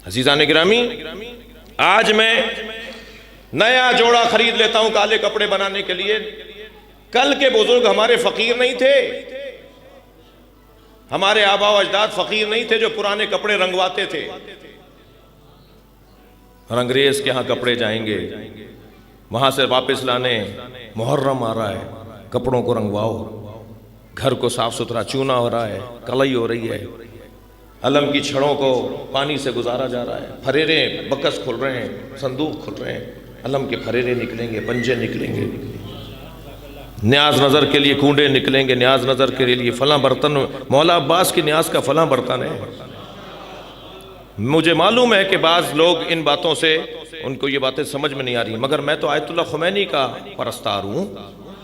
عزیزان گرامی، آج میں نیا جوڑا خرید لیتا ہوں کالے کپڑے بنانے کے لیے. کل کے بزرگ ہمارے فقیر نہیں تھے، ہمارے آبا و اجداد فقیر نہیں تھے جو پرانے کپڑے رنگواتے تھے. اور انگریز کے ہاں کپڑے جائیں گے، وہاں سے واپس لانے. محرم آ رہا ہے، کپڑوں کو رنگواؤ، گھر کو صاف ستھرا، چونا ہو رہا ہے، کلائی ہو رہی ہے، علم کی چھڑوں کو پانی سے گزارا جا رہا ہے، پھریرے بکس کھل رہے ہیں، صندوق کھل رہے ہیں، علم کے پھریرے نکلیں گے، پنجے نکلیں گے، نیاز نظر کے لیے کونڈے نکلیں گے، نیاز نظر کے لیے فلاں برتن، مولا عباس کی نیاز کا فلاں برتن ہے. مجھے معلوم ہے کہ بعض لوگ ان باتوں سے ان کو یہ باتیں سمجھ میں نہیں آ رہی، مگر میں تو آیت اللہ خمینی کا پرستار ہوں.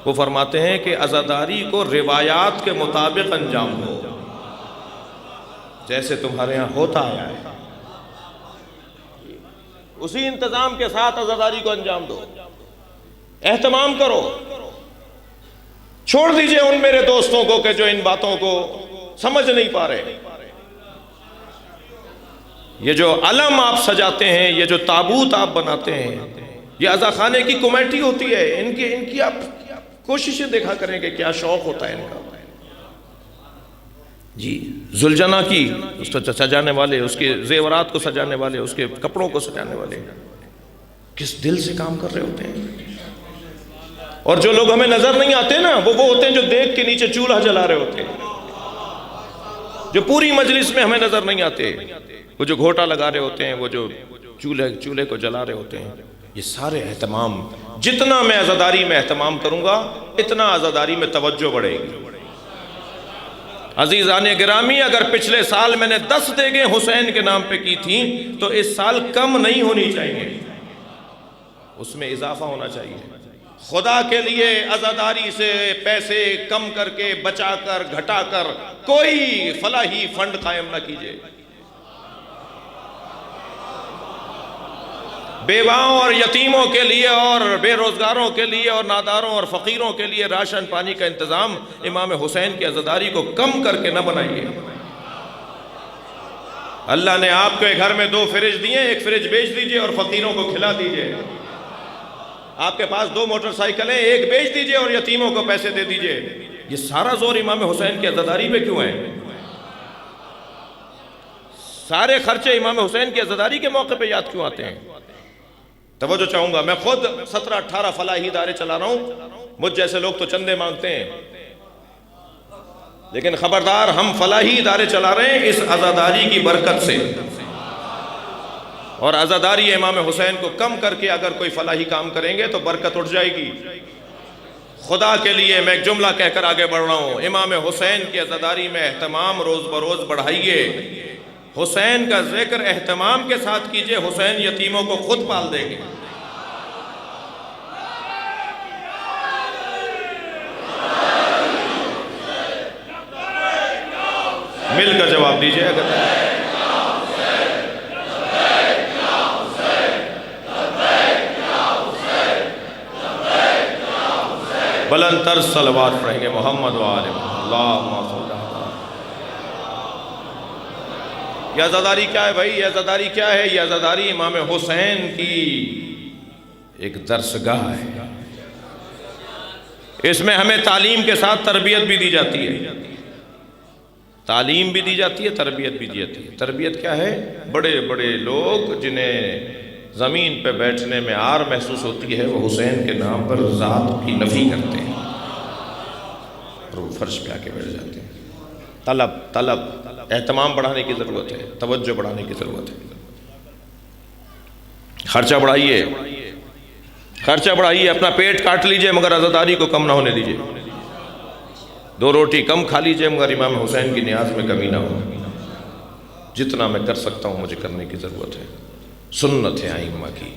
وہ فرماتے ہیں کہ عزاداری کو روایات کے مطابق انجام دو، جیسے تمہارے ہاں ہوتا آیا ہے اسی انتظام کے ساتھ عزاداری کو انجام دو، اہتمام کرو. چھوڑ دیجئے ان میرے دوستوں کو کہ جو ان باتوں کو سمجھ نہیں پا رہے. یہ جو علم آپ سجاتے ہیں، یہ جو تابوت آپ بناتے ہیں، یہ عزاخانے کی کمیٹی ہوتی ہے، ان کی آپ کوششیں دیکھا کریں کہ کیا شوق ہوتا ہے ان کا. جی زلجنہ کی اس کو سجانے والے، اس کے زیورات کو سجانے والے، اس کے کپڑوں کو سجانے والے کس دل سے کام کر رہے ہوتے ہیں. اور جو لوگ ہمیں نظر نہیں آتے نا، وہ ہوتے ہیں جو دیکھ کے نیچے چولہا جلا رہے ہوتے ہیں، جو پوری مجلس میں ہمیں نظر نہیں آتے، وہ جو گھوٹا لگا رہے ہوتے ہیں، وہ جو چولہے کو جلا رہے ہوتے ہیں. یہ سارے اہتمام، جتنا میں عزاداری میں اہتمام کروں گا اتنا عزاداری میں توجہ بڑھے گی. عزیزان گرامی، اگر پچھلے سال میں نے 10 دیگیں حسین کے نام پہ کی تھیں تو اس سال کم نہیں ہونی چاہیے، اس میں اضافہ ہونا چاہیے. خدا کے لیے عزاداری سے پیسے کم کر کے، بچا کر، گھٹا کر کوئی فلاحی فنڈ قائم نہ کیجیے. بیواؤں اور یتیموں کے لیے اور بے روزگاروں کے لیے اور ناداروں اور فقیروں کے لیے راشن پانی کا انتظام امام حسین کی عزاداری کو کم کر کے نہ بنائیے. اللہ نے آپ کے گھر میں 2 فریج دیے، ایک فریج بیچ دیجئے اور فقیروں کو کھلا دیجئے. آپ کے پاس 2 موٹر سائیکلیں، ایک بیچ دیجئے اور یتیموں کو پیسے دے دیجئے. یہ سارا زور امام حسین کی عزاداری پہ کیوں ہے؟ سارے خرچے امام حسین کی عزاداری کے موقع پہ یاد کیوں آتے ہیں؟ توجہ چاہوں گا. میں خود 17-18 فلاحی ادارے چلا رہا ہوں. مجھ جیسے لوگ تو چندے مانگتے ہیں، لیکن خبردار، ہم فلاحی ادارے چلا رہے ہیں اس عزاداری کی برکت سے. اور عزاداری امام حسین کو کم کر کے اگر کوئی فلاحی کام کریں گے تو برکت اٹھ جائے گی. خدا کے لیے میں ایک جملہ کہہ کر آگے بڑھ رہا ہوں، امام حسین کی عزاداری میں اہتمام روز بروز بڑھائیے. حسین کا ذکر اہتمام کے ساتھ کیجئے، حسین یتیموں کو خود پال دیں گے. مل کر جواب دیجئے. اگر بلند تر صلوات پڑھیں گے محمد و آل محمد. اللہم صلی. یہ عزاداری کیا ہے بھائی؟ یہ عزاداری کیا ہے؟ یہ عزاداری امام حسین کی ایک درسگاہ ہے. اس میں ہمیں تعلیم کے ساتھ تربیت بھی دی جاتی ہے. تعلیم بھی دی جاتی ہے، تربیت بھی دی جاتی ہے. تربیت کیا ہے؟ بڑے بڑے لوگ جنہیں زمین پہ بیٹھنے میں عار محسوس ہوتی ہے، وہ حسین کے نام پر ذات کی نفی کرتے ہیں اور وہ فرش پہ آ کے بیٹھ جاتے ہیں. طلب اہتمام بڑھانے کی ضرورت ہے، توجہ بڑھانے کی ضرورت ہے. خرچہ بڑھائیے، اپنا پیٹ کاٹ لیجئے مگر عزاداری کو کم نہ ہونے دیجئے. 2 روٹی کم کھا لیجئے مگر امام حسین کی نیاز میں کمی نہ ہو. جتنا میں کر سکتا ہوں مجھے کرنے کی ضرورت ہے. سنت ہے ائمہ کی.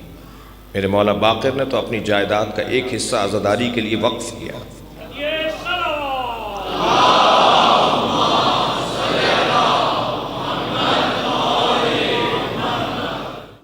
میرے مولا باقر نے تو اپنی جائیداد کا ایک حصہ عزاداری کے لیے وقف کیا.